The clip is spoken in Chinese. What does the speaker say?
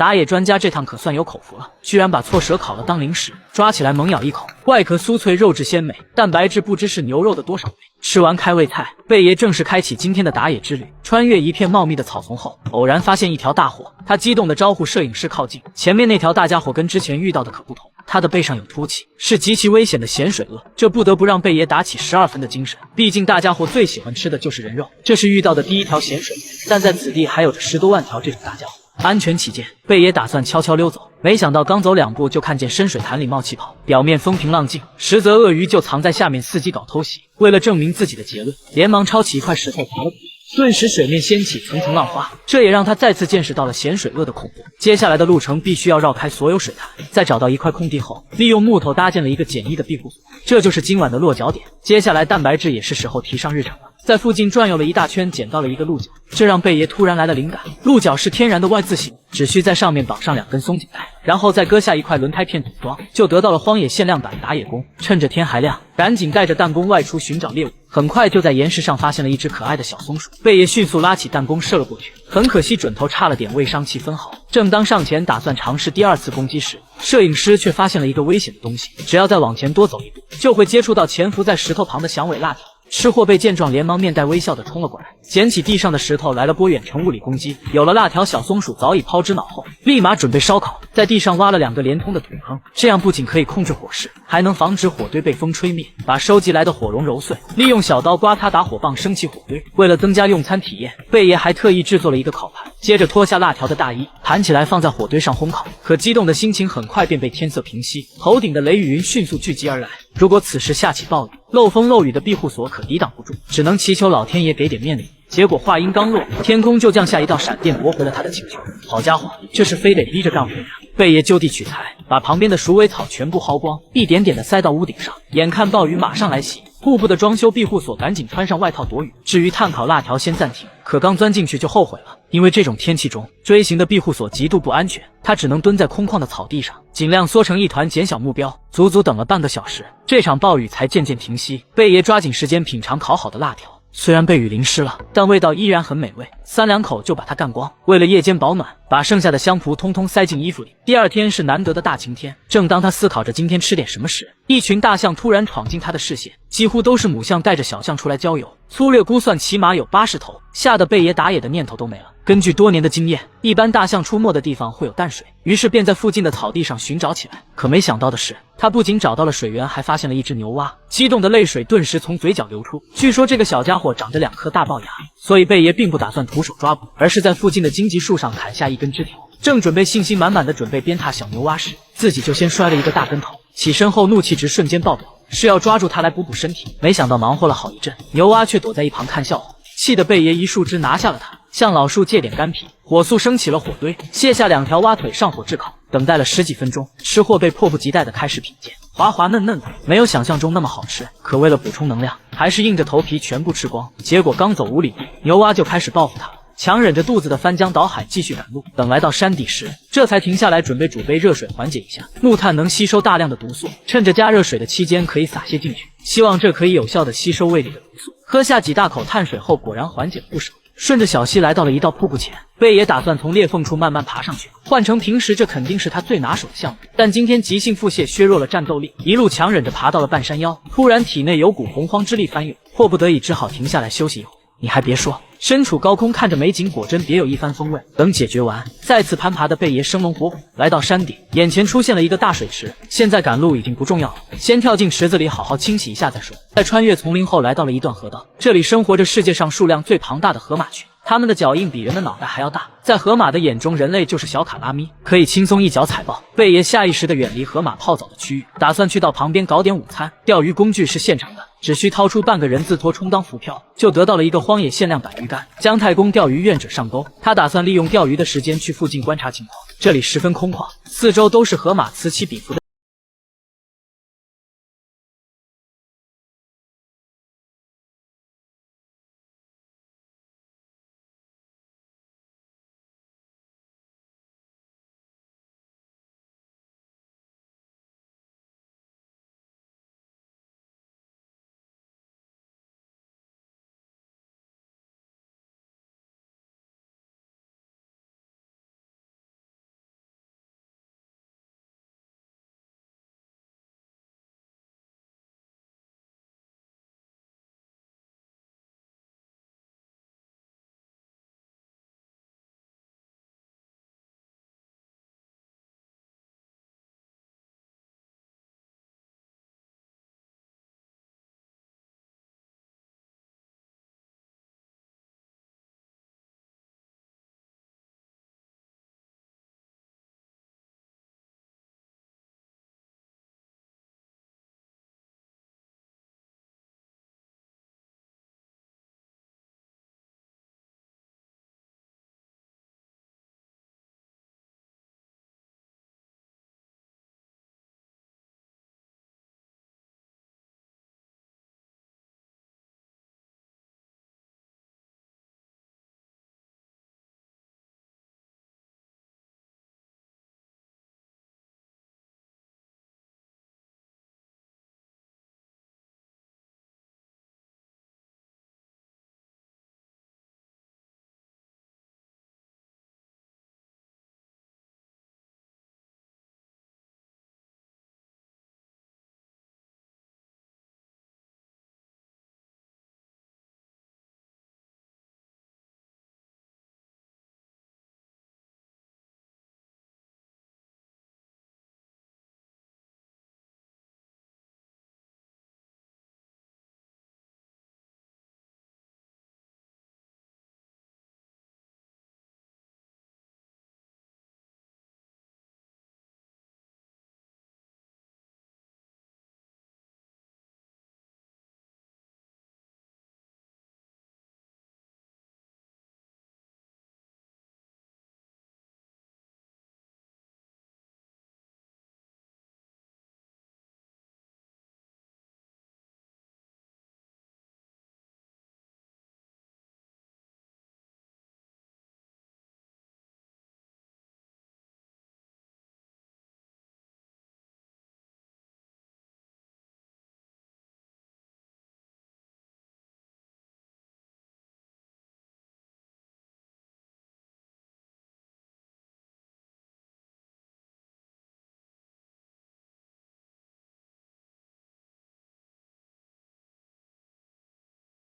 打野专家这趟可算有口福了，居然把错蛇烤了当零食，抓起来猛咬一口，外壳酥脆，肉质鲜美，蛋白质不知是牛肉的多少倍。吃完开胃菜，贝爷正式开启今天的打野之旅。穿越一片茂密的草丛后，偶然发现一条大火，他激动地招呼摄影师靠近。前面那条大家伙跟之前遇到的可不同，他的背上有凸起，是极其危险的咸水鳄，这不得不让贝爷打起12分的精神。毕竟大家伙最喜欢吃的就是人肉，这是遇到的第一条咸水鳄，但在此地还有着10多万条这种大家伙。安全起见，贝爷打算悄悄溜走，没想到刚走2步就看见深水潭里冒气泡，表面风平浪静，实则鳄鱼就藏在下面伺机搞偷袭。为了证明自己的结论，连忙抄起一块石头爬了过去，顿时水面掀起层层浪花，这也让他再次见识到了咸水鳄的恐怖。接下来的路程必须要绕开所有水潭，在找到一块空地后，利用木头搭建了一个简易的庇护所，这就是今晚的落脚点。接下来蛋白质也是时候提上日程了。在附近转悠了一大圈，捡到了一个鹿角，这让贝爷突然来了灵感。鹿角是天然的 Y 字形，只需在上面绑上2根松紧带，然后再割下一块轮胎片组装，就得到了荒野限量版打野弓。趁着天还亮，赶紧带着弹弓外出寻找猎物。很快就在岩石上发现了一只可爱的小松鼠，贝爷迅速拉起弹弓射了过去，很可惜准头差了点，未伤其分毫。正当上前打算尝试第2次攻击时，摄影师却发现了一个危险的东西，只要再往前多走一步，就会接触到潜伏在石头旁的响尾辣条。吃货被见状连忙面带微笑地冲了过来，捡起地上的石头来了波远程物理攻击。有了辣条，小松鼠早已抛之脑后，立马准备烧烤，在地上挖了2个连通的土坑，这样不仅可以控制火势，还能防止火堆被风吹灭，把收集来的火绒揉碎，利用小刀刮它打火棒升起火堆。为了增加用餐体验，贝爷还特意制作了一个烤盘，接着脱下辣条的大衣盘起来放在火堆上烘烤。可激动的心情很快便被天色平息，头顶的雷雨云迅速聚集而来。如果此时下起暴雨，漏风漏雨的庇护所可抵挡不住，只能祈求老天爷给点面子。结果话音刚落，天空就降下一道闪电，驳回了他的请求。好家伙，这是非得逼着干活呀！贝爷就地取材，把旁边的鼠尾草全部薅光，一点点的塞到屋顶上。眼看暴雨马上来袭，瀑布的装修庇护所赶紧穿上外套躲雨。至于炭烤辣条先暂停，可刚钻进去就后悔了，因为这种天气中锥形的庇护所极度不安全，他只能蹲在空旷的草地上，尽量缩成一团减小目标。足足等了半个小时，这场暴雨才渐渐停息。贝爷抓紧时间品尝烤好的辣条，虽然被雨淋湿了，但味道依然很美味，3、2口就把它干光。为了夜间保暖，把剩下的香蒲通通塞进衣服里。第2天是难得的大晴天，正当他思考着今天吃点什么时，一群大象突然闯进他的视线，几乎都是母象带着小象出来郊游，粗略估算起码有80头，吓得贝爷打野的念头都没了。根据多年的经验，一般大象出没的地方会有淡水，于是便在附近的草地上寻找起来。可没想到的是，他不仅找到了水源，还发现了一只牛蛙，激动的泪水顿时从嘴角流出。据说这个小家伙长着2颗大龅牙，所以贝爷并不打算徒手抓捕，而是在附近的荆棘树上砍下一根枝条，正准备信心满满的准备鞭挞小牛蛙时，自己就先摔了一个大跟头，起身后怒气值瞬间爆表，是要抓住它来补补身体。没想到忙活了好一阵，牛蛙却躲在一旁看笑话，气得贝爷一树枝拿下了它，向老树借点干皮，火速升起了火堆，卸下2条蛙腿上火炙烤。等待了10几分钟，吃货被迫不及待的开始品鉴，滑滑嫩嫩的，没有想象中那么好吃。可为了补充能量，还是硬着头皮全部吃光。结果刚走5里地，牛蛙就开始报复他了，强忍着肚子的翻江倒海继续赶路。等来到山底时，这才停下来准备煮杯热水缓解一下。木炭能吸收大量的毒素，趁着加热水的期间可以撒些进去，希望这可以有效的吸收胃里的毒素。喝下几大口碳水后，果然缓解了不少。顺着小溪来到了一道瀑布前，贝爷打算从裂缝处慢慢爬上去。换成平时，这肯定是他最拿手的项目，但今天急性腹泻削弱了战斗力，一路强忍着爬到了半山腰。突然体内有股洪荒之力翻涌，迫不得已只好停下来休息一会儿。你还别说，身处高空看着美景，果真别有一番风味。等解决完，再次攀爬的贝爷生龙活虎来到山顶，眼前出现了一个大水池。现在赶路已经不重要了，先跳进池子里好好清洗一下再说。在穿越丛林后，来到了一段河道，这里生活着世界上数量最庞大的河马群，它们的脚印比人的脑袋还要大，在河马的眼中，人类就是小卡拉咪，可以轻松一脚踩爆。贝爷下意识地远离河马泡澡的区域，打算去到旁边搞点午餐。钓鱼工具是现成的，只需掏出半个人字拖充当浮漂，就得到了一个荒野限量版鱼竿。姜太公钓鱼愿者上钩，他打算利用钓鱼的时间去附近观察情况。这里十分空旷，四周都是河马此起彼伏的